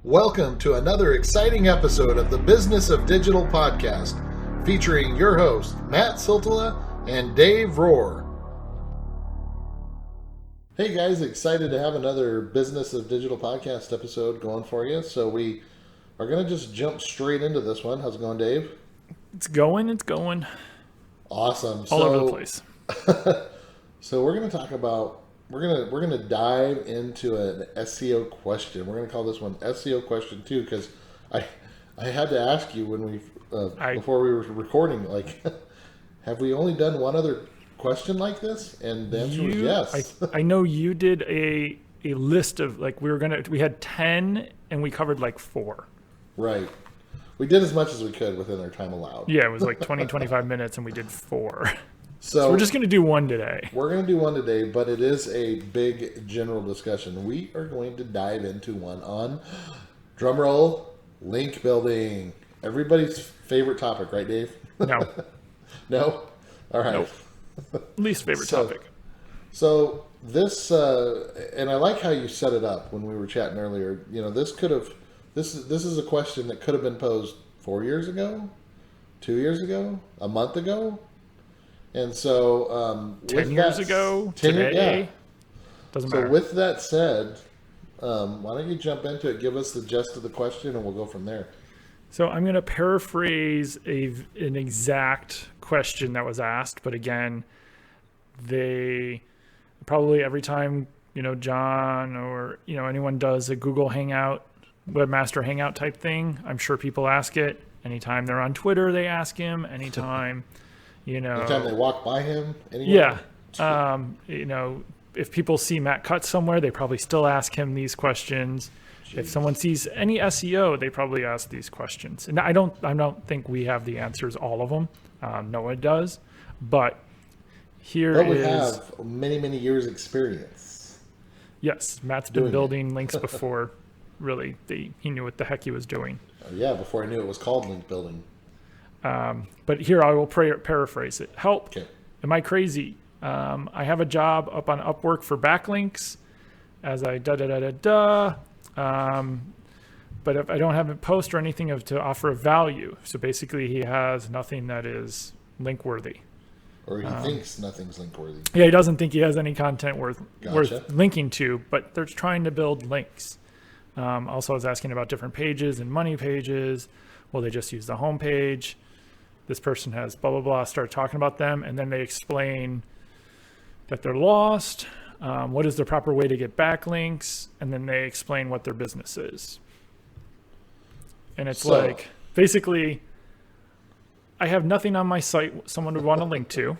Welcome to another exciting episode of the Business of Digital podcast, featuring your hosts, Matt Siltala and Dave Rohr. Hey guys, excited to have another Business of Digital podcast episode going for you. So we are going to just jump straight into this one. How's it going, Dave? It's going. Awesome. All over the place. So we're going to talk about, we're going to dive into an SEO question. We're going to call this one SEO question 2, because I had to ask you when we before we were recording, like, have we only done one other question like this? And the answer was yes. I know you did a list of, like, we had 10 and we covered like 4. Right. We did as much as we could within our time allowed. Yeah, it was like 25 minutes and we did 4. So we're just going to do one today. We're going to do one today, but it is a big general discussion. We are going to dive into one on, drumroll, link building. Everybody's favorite topic, right, Dave? No. No? All right. Nope. Least favorite topic. So this, and I like how you set it up when we were chatting earlier. You know, this is a question that could have been posed 4 years ago, 2 years ago, a month ago. And so, 10 years ago, today, yeah. Doesn't matter. So with that said, why don't you jump into it, give us the gist of the question, and we'll go from there. So I'm going to paraphrase an exact question that was asked, but again, they probably every time, John or, anyone does a Google Hangout, Webmaster Hangout type thing, I'm sure people ask it. Anytime they're on Twitter, they ask him. Anytime, anytime they walk by him. Anywhere. Yeah. If people see Matt Cut somewhere, they probably still ask him these questions. Jeez. If someone sees any SEO, they probably ask these questions. And I don't think we have the answers, all of them. No one does. But we have many, many years experience. Yes. Matt's been building links before really he knew what the heck he was doing. Yeah, before I knew it was called link building. But here I will paraphrase it. Help. Okay. Am I crazy? I have a job up on Upwork for backlinks as I but if I don't have a post or anything to offer a value. So basically he has nothing that is link worthy. Or he thinks nothing's link worthy. Yeah, he doesn't think he has any content worth linking to, but they're trying to build links. Also I was asking about different pages and money pages. Will they just use the home page? This person has blah, blah, blah, start talking about them. And then they explain that they're lost. What is the proper way to get backlinks? And then they explain what their business is. And it's like, basically, I have nothing on my site someone would want to link to.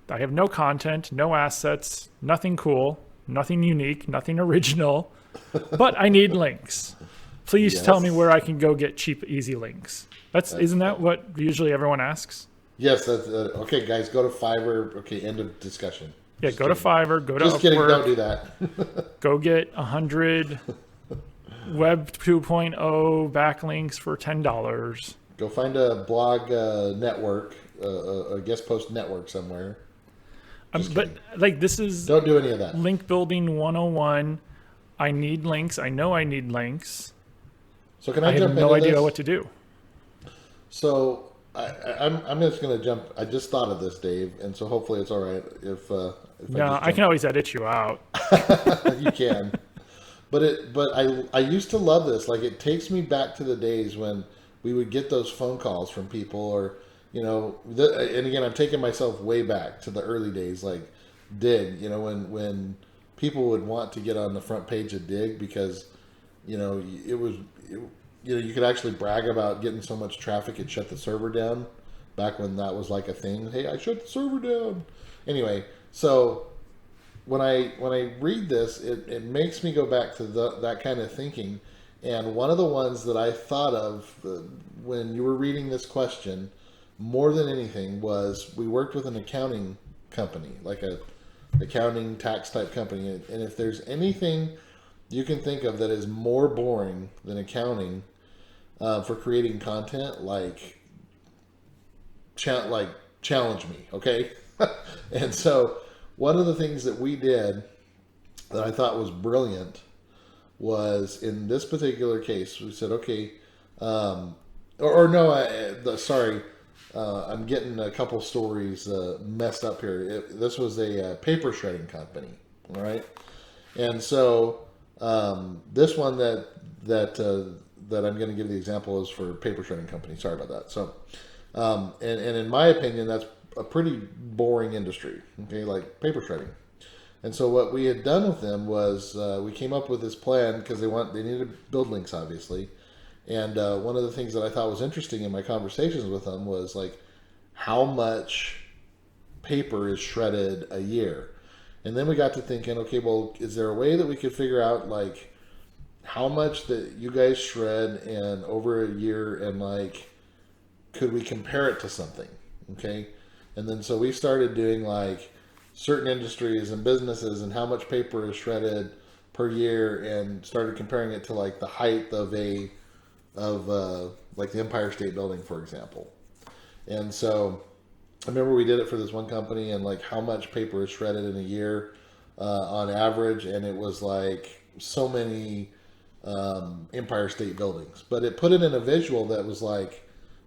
I have no content, no assets, nothing cool, nothing unique, nothing original, but I need links. Please tell me where I can go get cheap, easy links. Isn't that what usually everyone asks? Yes. That's okay, guys. Go to Fiverr. Okay, end of discussion. Yeah, go to Fiverr. Go to Upwork. Just kidding. Don't do that. Go get 100 Web 2.0 backlinks for $10. Go find a blog network, a guest post network somewhere. But like this is don't do any of that. Link building 101. I need links. I know I need links. So can I jump into have no idea this? What to do. So I'm just going to jump. I just thought of this, Dave, and so hopefully it's all right if I can always edit you out. You can, but I used to love this. Like, it takes me back to the days when we would get those phone calls from people, or and again, I'm taking myself way back to the early days, like Dig. When people would want to get on the front page of Dig because it was. You could actually brag about getting so much traffic it shut the server down back when that was like a thing. Hey, I shut the server down. Anyway, so when I read this, it makes me go back to that kind of thinking. And one of the ones that I thought of when you were reading this question more than anything was, we worked with an accounting company, like a accounting tax type company. And if there's anything you can think of that is more boring than accounting for creating content, like challenge me, okay? And so one of the things that we did that I thought was brilliant was in this particular case, we said, okay, or no, sorry, I'm getting a couple stories messed up here. This was a paper shredding company, all right? And so this one that I'm going to give the example is for paper shredding company. Sorry about that. So, and in my opinion, that's a pretty boring industry. Okay, like paper shredding. And so what we had done with them was we came up with this plan because they needed to build links, obviously. And one of the things that I thought was interesting in my conversations with them was like how much paper is shredded a year. And then we got to thinking, okay, well, is there a way that we could figure out like how much that you guys shred in over a year, and like could we compare it to something? Okay. And then so we started doing like certain industries and businesses and how much paper is shredded per year, and started comparing it to like the height of like the Empire State Building, for example. And so I remember we did it for this one company, and like how much paper is shredded in a year on average, and it was like so many Empire State Buildings. But it put it in a visual that was like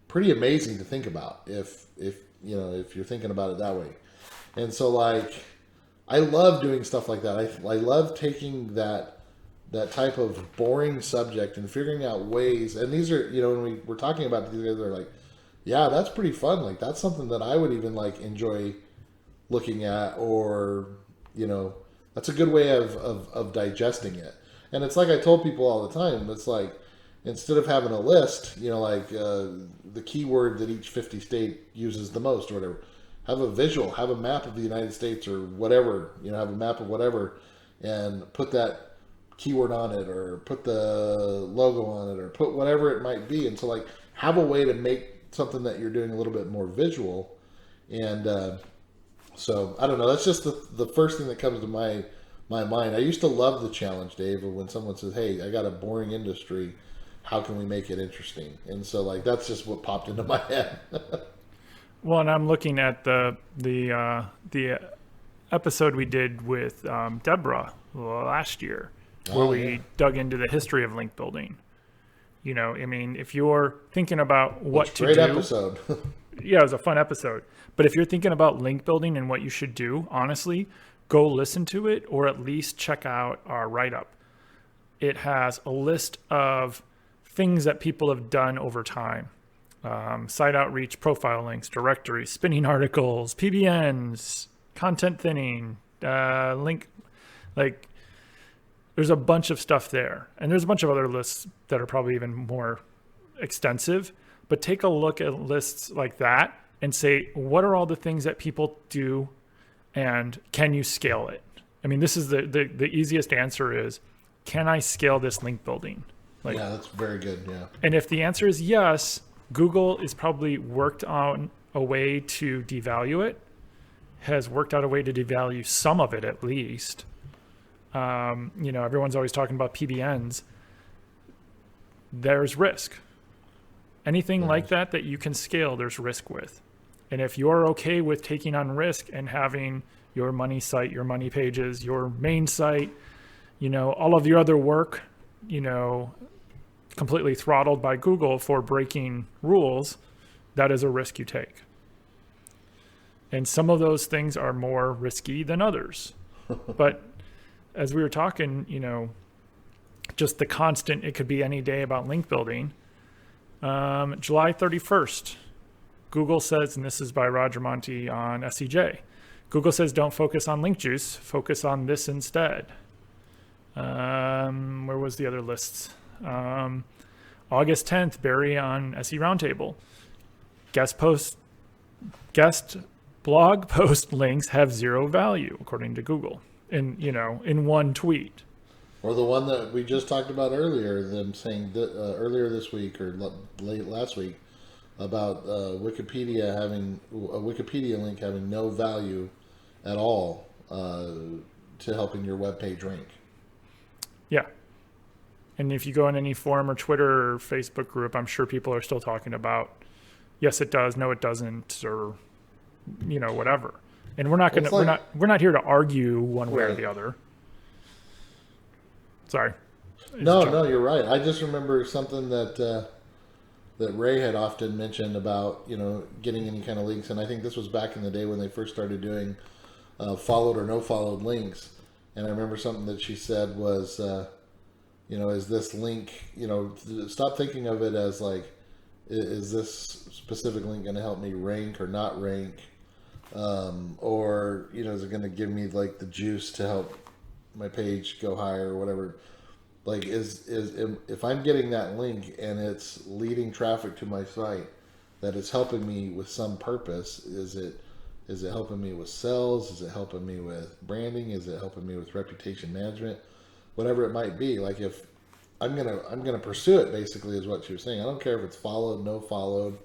pretty amazing to think about if you're thinking about it that way. And so like I love doing stuff like that. I love taking that type of boring subject and figuring out ways. And these are, when we're talking about these guys, are like, yeah, that's pretty fun. Like that's something that I would even like enjoy looking at, or that's a good way of digesting it. And it's like I told people all the time, it's like instead of having a list, like the keyword that each 50 state uses the most or whatever, have a visual, have a map of the United States or whatever, have a map of whatever, and put that keyword on it, or put the logo on it, or put whatever it might be. And so like have a way to make something that you're doing a little bit more visual. And so I don't know, that's just the first thing that comes to my mind. I used to love the challenge, Dave, of when someone says, hey, I got a boring industry, how can we make it interesting? And so like that's just what popped into my head. Well, and I'm looking at the episode we did with Deborah last year, where we dug into the history of link building. I mean, if you're thinking about what to do, great episode. Yeah, it was a fun episode. But if you're thinking about link building and what you should do, honestly, go listen to it, or at least check out our write-up. It has a list of things that people have done over time. Site outreach, profile links, directories, spinning articles, PBNs, content thinning, link, like there's a bunch of stuff there. And there's a bunch of other lists that are probably even more extensive, but take a look at lists like that and say, what are all the things that people do, and can you scale it? I mean, this is the easiest answer is, can I scale this link building? Like, yeah, that's very good. Yeah. And if the answer is yes, Google is probably worked on a way to devalue it, has worked out a way to devalue some of it at least. Everyone's always talking about PBNs. There's risk. Anything like that you can scale, there's risk with. And if you're okay with taking on risk and having your money site, your money pages, your main site, all of your other work, completely throttled by Google for breaking rules, that is a risk you take. And some of those things are more risky than others. But as we were talking, just the constant, it could be any day about link building. July 31st, Google says, and this is by Roger Monti on SEJ, Google says, don't focus on link juice, focus on this instead. Where was the other lists? August 10th, Barry on SE Roundtable. Guest blog post links have zero value, according to Google, in one tweet. Or the one that we just talked about earlier, them saying earlier this week or late last week about Wikipedia having a Wikipedia link having no value at all to helping your web page rank. Yeah. And if you go in any forum or Twitter or Facebook group, I'm sure people are still talking about, yes, it does, no, it doesn't, or, whatever. And we're not going to, we're not here to argue one way or the other. Sorry. No, you're right. I just remember something that Ray had often mentioned about, getting any kind of links, and I think this was back in the day when they first started doing followed or no followed links. And I remember something that she said was, is this link, stop thinking of it as like, is this specific link going to help me rank or not rank? Or, is it going to give me like the juice to help my page go higher or whatever? Like, if I'm getting that link and it's leading traffic to my site, that it's helping me with some purpose, is it helping me with sales? Is it helping me with branding? Is it helping me with reputation management? Whatever it might be. Like, if I'm gonna pursue it, basically is what you're saying. I don't care if it's followed, no followed.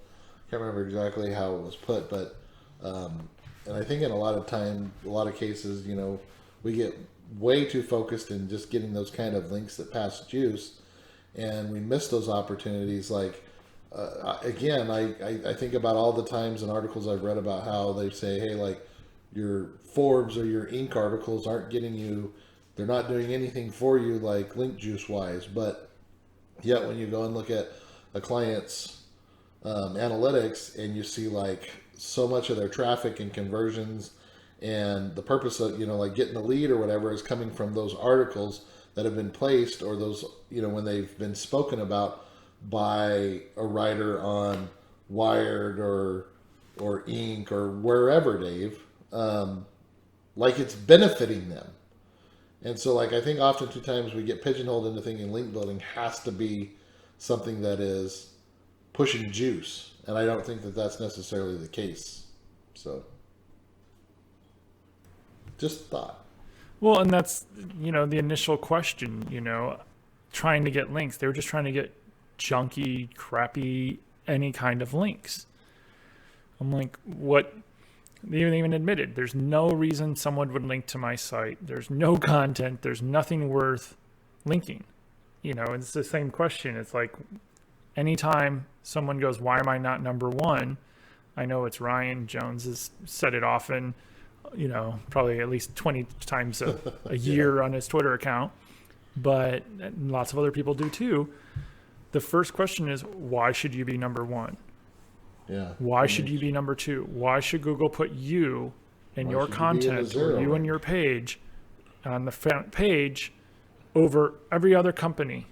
Can't remember exactly how it was put, but and I think in a lot of cases, we get way too focused in just getting those kind of links that pass juice, and we miss those opportunities. Like, again, I think about all the times in articles I've read about how they say, hey, like, your Forbes or your Inc. articles aren't getting you, they're not doing anything for you, like link juice wise. But yet when you go and look at a client's analytics, and you see like so much of their traffic and conversions, and the purpose of, like getting the lead or whatever is coming from those articles that have been placed, or those, when they've been spoken about by a writer on Wired or Inc. or wherever, Dave, like it's benefiting them. And so, like, I think oftentimes we get pigeonholed into thinking link building has to be something that is pushing juice, and I don't think that that's necessarily the case. So, just thought. Well, and that's, the initial question, trying to get links. They were just trying to get junky, crappy, any kind of links. I'm like, what? They even admitted there's no reason someone would link to my site. There's no content. There's nothing worth linking. It's the same question. It's like anytime someone goes, why am I not number one? I know it's Ryan Jones has said it often, probably at least 20 times a year on his Twitter account, but lots of other people do too. The first question is, why should you be number one? Yeah. Why should you be number two? Why should Google put you and your content, or you and your page on the front page over every other company?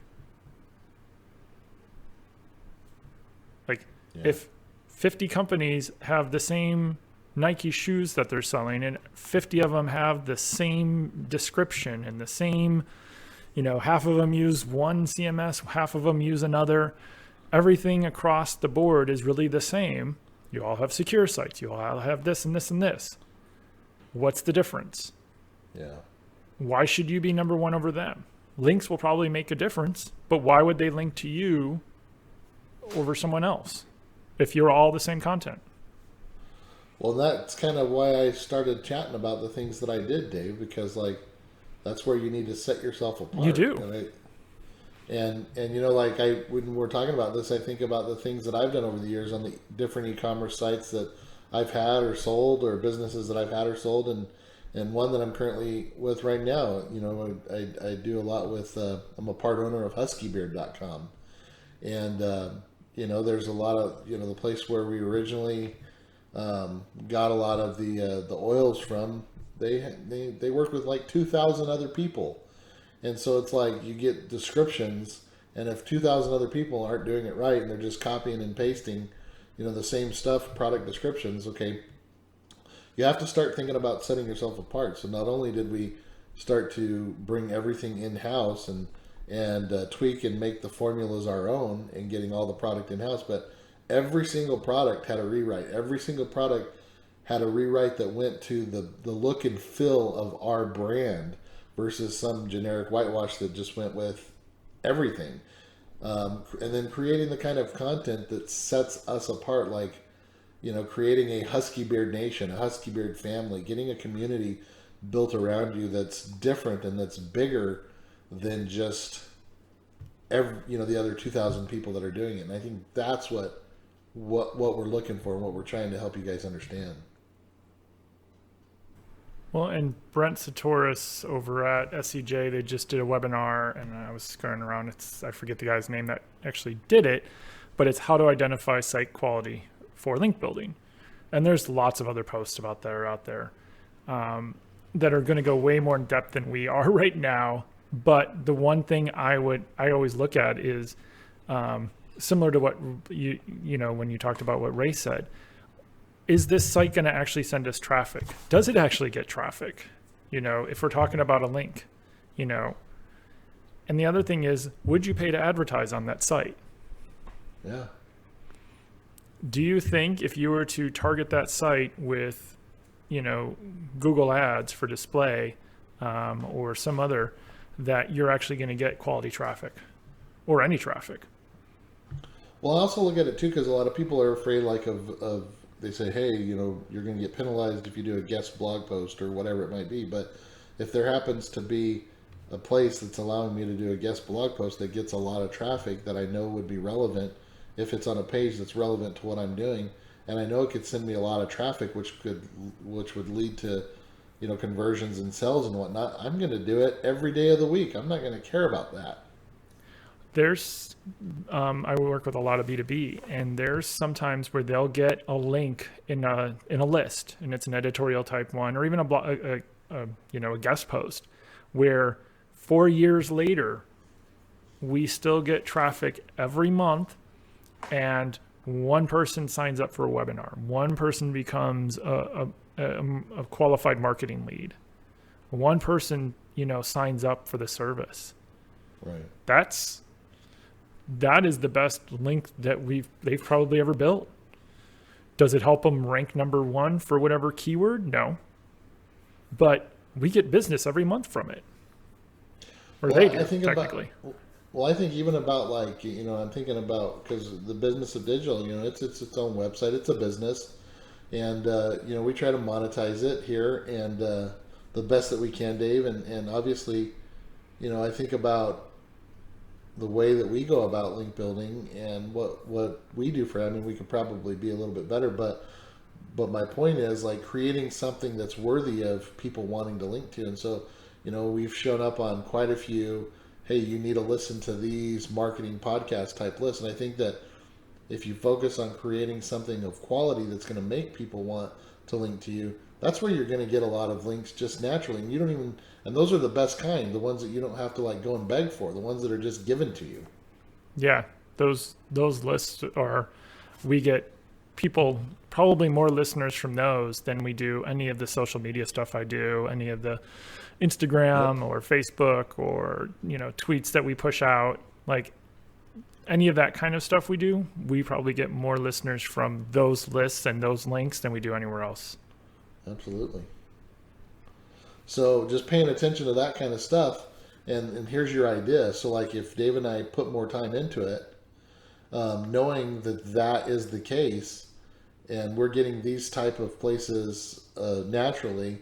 Like, if 50 companies have the same Nike shoes that they're selling, and 50 of them have the same description and the same, half of them use one CMS, half of them use another. Everything across the board is really the same. You all have secure sites. You all have this and this and this. What's the difference? Yeah. Why should you be number one over them? Links will probably make a difference, but why would they link to you over someone else if you're all the same content? Well, that's kind of why I started chatting about the things that I did, Dave, because like that's where you need to set yourself apart. You do. And like when we're talking about this, I think about the things that I've done over the years on the different e-commerce sites that I've had or sold, or businesses that I've had or sold, and one that I'm currently with right now. I do a lot with. I'm a part owner of huskybeard.com, and there's a lot of the place where we originally got a lot of the oils from. They work with like 2,000 other people. And so it's like you get descriptions, and if 2,000 other people aren't doing it right and they're just copying and pasting, the same stuff, product descriptions, okay, you have to start thinking about setting yourself apart. So not only did we start to bring everything in-house and tweak and make the formulas our own and getting all the product in-house, but every single product had a rewrite. Every single product had a rewrite that went to the look and feel of our brand, versus some generic whitewash that just went with everything. And then creating the kind of content that sets us apart, like, creating a Husky Beard Nation, a Husky Beard family, getting a community built around you that's different and that's bigger than just the other 2,000 people that are doing it. And I think that's what we're looking for and what we're trying to help you guys understand. Well, and Brent Satoris over at SCJ, they just did a webinar, and I was scurrying around. I forget the guy's name that actually did it, but it's how to identify site quality for link building. And there's lots of other posts about that are out there that are going to go way more in depth than we are right now. But the one thing I always look at is similar to what you know when you talked about what Ray said. Is this site going to actually send us traffic? Does it actually get traffic? You know, if we're talking about a link, you know. And the other thing is, would you pay to advertise on that site? Yeah. Do you think if you were to target that site with, you know, Google Ads for display or some other, that you're actually going to get quality traffic or any traffic? Well, I also look at it too, because a lot of people are afraid of they say, hey, you know, you're going to get penalized if you do a guest blog post or whatever it might be. But if there happens to be a place that's allowing me to do a guest blog post that gets a lot of traffic that I know would be relevant, if it's on a page that's relevant to what I'm doing, and I know it could send me a lot of traffic, which would lead to, you know, conversions and sales and whatnot, I'm going to do it every day of the week. I'm not going to care about that. There's, I work with a lot of B2B, and there's sometimes where they'll get a link in a list, and it's an editorial type one, or even a guest post, where 4 years later, we still get traffic every month, and one person signs up for a webinar. One person becomes a qualified marketing lead. One person, you know, signs up for the service. Right. That is the best link that they've probably ever built. Does it help them rank number one for whatever keyword? No. But we get business every month from it. Or they do, technically. Well, I think even about, like, you know, I'm thinking about, because the business of digital, you know, it's its own website. It's a business. And, you know, we try to monetize it here and the best that we can, Dave. And obviously, you know, I think about the way that we go about link building and what we do for it. I mean, we could probably be a little bit better, but my point is, like, creating something that's worthy of people wanting to link to. And so, you know, we've shown up on quite a few, hey, you need to listen to these marketing podcast type lists. And I think that if you focus on creating something of quality that's going to make people want to link to you, that's where you're going to get a lot of links just naturally. And you don't even, and those are the best kind, the ones that you don't have to, like, go and beg for, the ones that are just given to you. Yeah, those lists are, we get people, probably more listeners from those than we do any of the social media stuff I do, any of the Instagram or Facebook or, you know, tweets that we push out, like any of that kind of stuff we do, we probably get more listeners from those lists and those links than we do anywhere else. Absolutely. So just paying attention to that kind of stuff, and here's your idea. So, like, if Dave and I put more time into it, knowing that is the case, and we're getting these type of places naturally,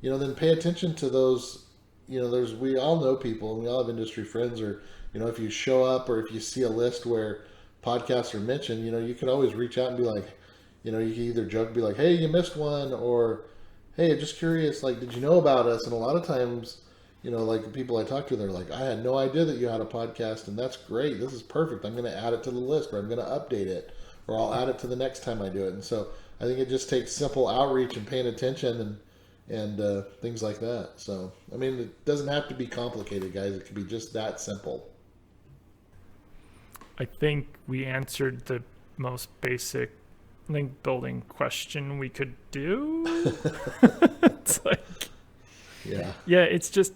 you know, then pay attention to those. You know, we all know people, and we all have industry friends, or, you know, if you show up or if you see a list where podcasts are mentioned, you know, you can always reach out and be like, you know, you can either joke, be like, hey, you missed one, or hey, I'm just curious, like, did you know about us? And a lot of times, you know, like, the people I talk to, they're like, I had no idea that you had a podcast, and that's great. This is perfect. I'm going to add it to the list, or I'm going to update it, or I'll add it to the next time I do it. And so I think it just takes simple outreach and paying attention and things like that. So, I mean, it doesn't have to be complicated, guys. It can be just that simple. I think we answered the most basic link building question we could do. It's like, yeah, it's just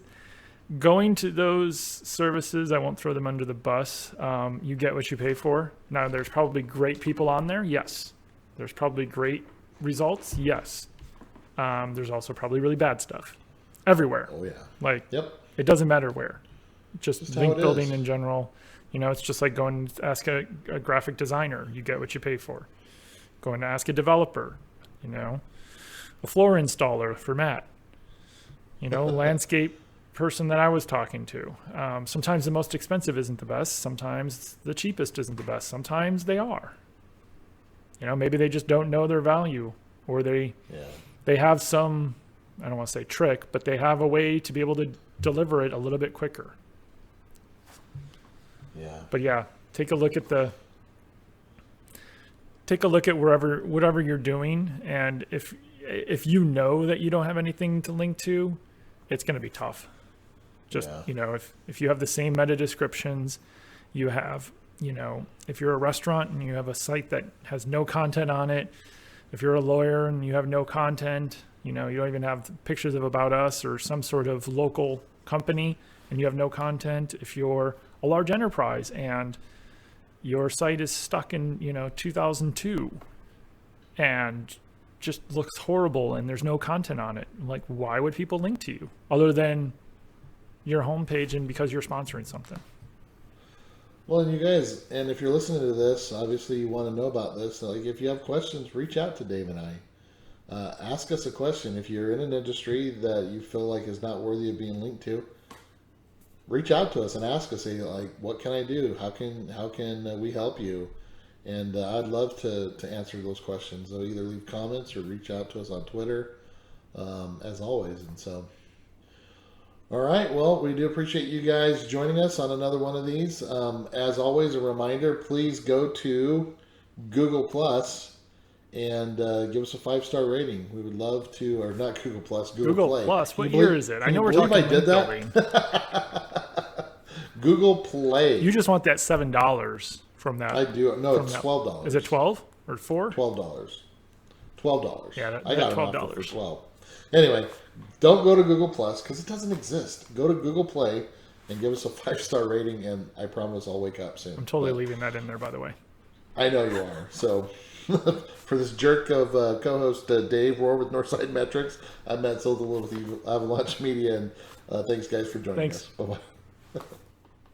going to those services. I won't throw them under the bus. You get what you pay for. Now, there's probably great people on there. Yes. There's probably great results. Yes. There's also probably really bad stuff everywhere. Oh yeah. Like, yep. It doesn't matter where. Just link building is. In general. You know, it's just like going to ask a graphic designer. You get what you pay for. Going to ask a developer, you know, a floor installer for Matt, you know, landscape person that I was talking to. Sometimes the most expensive isn't the best. Sometimes the cheapest isn't the best. Sometimes they are. You know, maybe they just don't know their value, or they have some, I don't want to say trick, but they have a way to be able to deliver it a little bit quicker. Yeah. But yeah, take a look at whatever you're doing, and if you know that you don't have anything to link to, it's going to be tough. Just, if you have the same meta descriptions, you have, if you're a restaurant and you have a site that has no content on it, if you're a lawyer and you have no content, you don't even have pictures of About Us or some sort of local company and you have no content, if you're a large enterprise and your site is stuck in, 2002 and just looks horrible and there's no content on it, like, why would people link to you other than your homepage and because you're sponsoring something? Well, and you guys, and if you're listening to this, obviously you want to know about this. Like, if you have questions, reach out to Dave and I. Ask us a question. If you're in an industry that you feel like is not worthy of being linked to, reach out to us and ask us, say, like, what can I do? How can we help you? And I'd love to answer those questions. So either leave comments or reach out to us on Twitter, as always. And so, all right. Well, we do appreciate you guys joining us on another one of these. As always, a reminder, please go to Google Plus and give us a 5-star rating. We would love to, or not Google Plus, Google Play. Plus. What year is it? I know we're talking I did that. building. Google Play. You just want that $7 from that. I do. No, it's $12. Is it 12 or 4? $12. $12. Yeah, I got $12 for 12. Anyway, don't go to Google Plus because it doesn't exist. Go to Google Play and give us a 5-star rating, and I promise I'll wake up soon. I'm totally leaving that in there, by the way. I know you are. So, for this jerk of co-host Dave Rohr with Northside Metrics, I'm Matt Silverwood with Avalanche Media, and thanks guys for joining us. Bye bye.